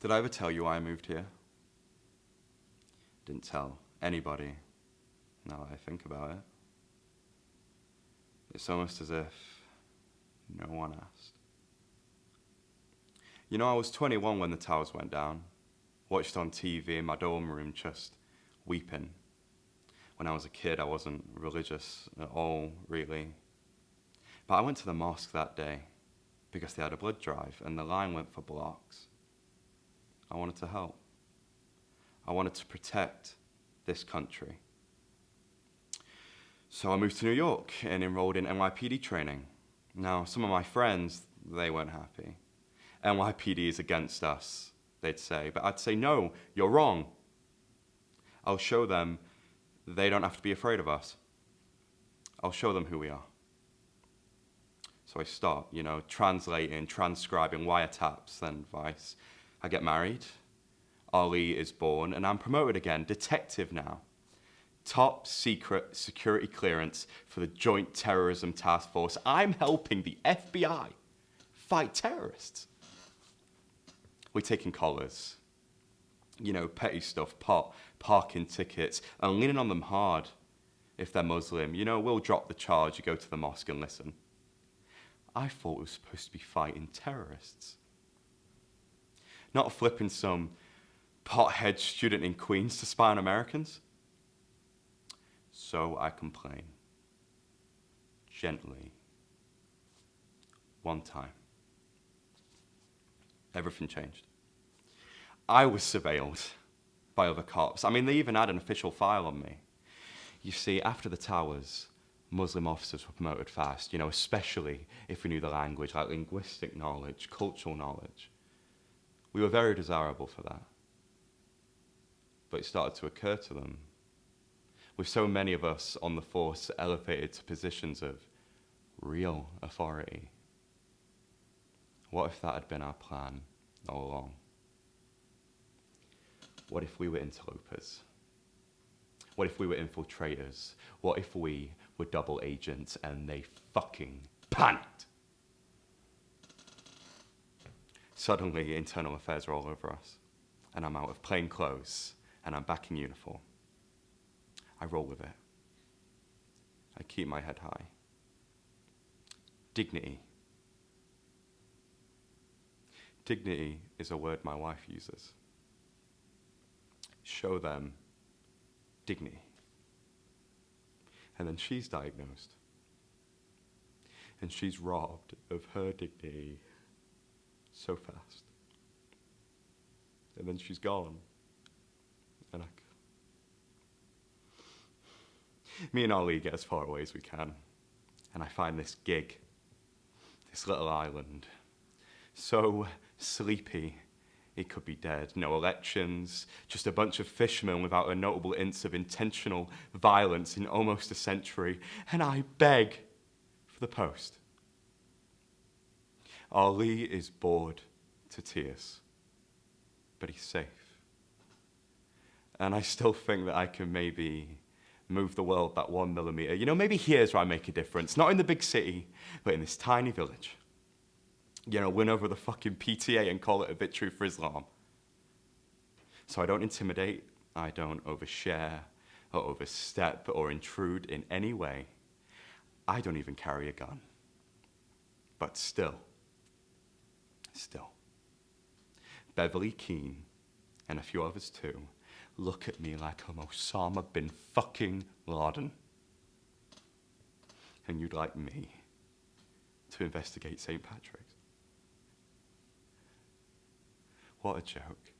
Did I ever tell you why I moved here? Didn't tell anybody, now that I think about it. It's almost as if no one asked. You know, I was 21 when the towers went down. Watched on TV in my dorm room, just weeping. When I was a kid, I wasn't religious at all, really. But I went to the mosque that day because they had a blood drive and the line went for blocks. I wanted to help. I wanted to protect this country. So I moved to New York and enrolled in NYPD training. Now, some of my friends, they weren't happy. NYPD is against us, they'd say. But I'd say, no, you're wrong. I'll show them they don't have to be afraid of us. I'll show them who we are. So I start, translating, transcribing wiretaps, then Vice. I get married. Ali is born, and I'm promoted again, detective now. Top secret security clearance for the Joint Terrorism Task Force. I'm helping the FBI fight terrorists. We're taking collars, petty stuff, pot, parking tickets, and leaning on them hard if they're Muslim. We'll drop the charge, you go to the mosque and listen. I thought we were supposed to be fighting terrorists. Not flipping some pothead student in Queens to spy on Americans. So I complain. Gently. One time. Everything changed. I was surveilled by other cops. They even had an official file on me. You see, after the towers, Muslim officers were promoted fast, especially if we knew the language, like linguistic knowledge, cultural knowledge. We were very desirable for that. But it started to occur to them. With so many of us on the force elevated to positions of real authority, what if that had been our plan all along? What if we were interlopers? What if we were infiltrators? What if we were double agents and they fucking panicked? Suddenly, internal affairs are all over us, and I'm out of plain clothes, and I'm back in uniform. I roll with it. I keep my head high. Dignity. Dignity is a word my wife uses. Show them dignity. And then she's diagnosed. And she's robbed of her dignity so fast. And then she's gone. And me and Ali get as far away as we can. And I find this gig, this little island, so sleepy, it could be dead. No elections, just a bunch of fishermen without a notable inch of intentional violence in almost a century. And I beg for the post. Ali is bored to tears, but he's safe. And I still think that I can maybe move the world that 1 millimeter. Maybe here's where I make a difference. Not in the big city, but in this tiny village. Win over the fucking PTA and call it a victory for Islam. So I don't intimidate, I don't overshare, or overstep, or intrude in any way. I don't even carry a gun. But still, Beverly Keane, and a few others too, look at me like I'm Osama bin fucking Laden. And you'd like me to investigate St. Patrick's? What a joke.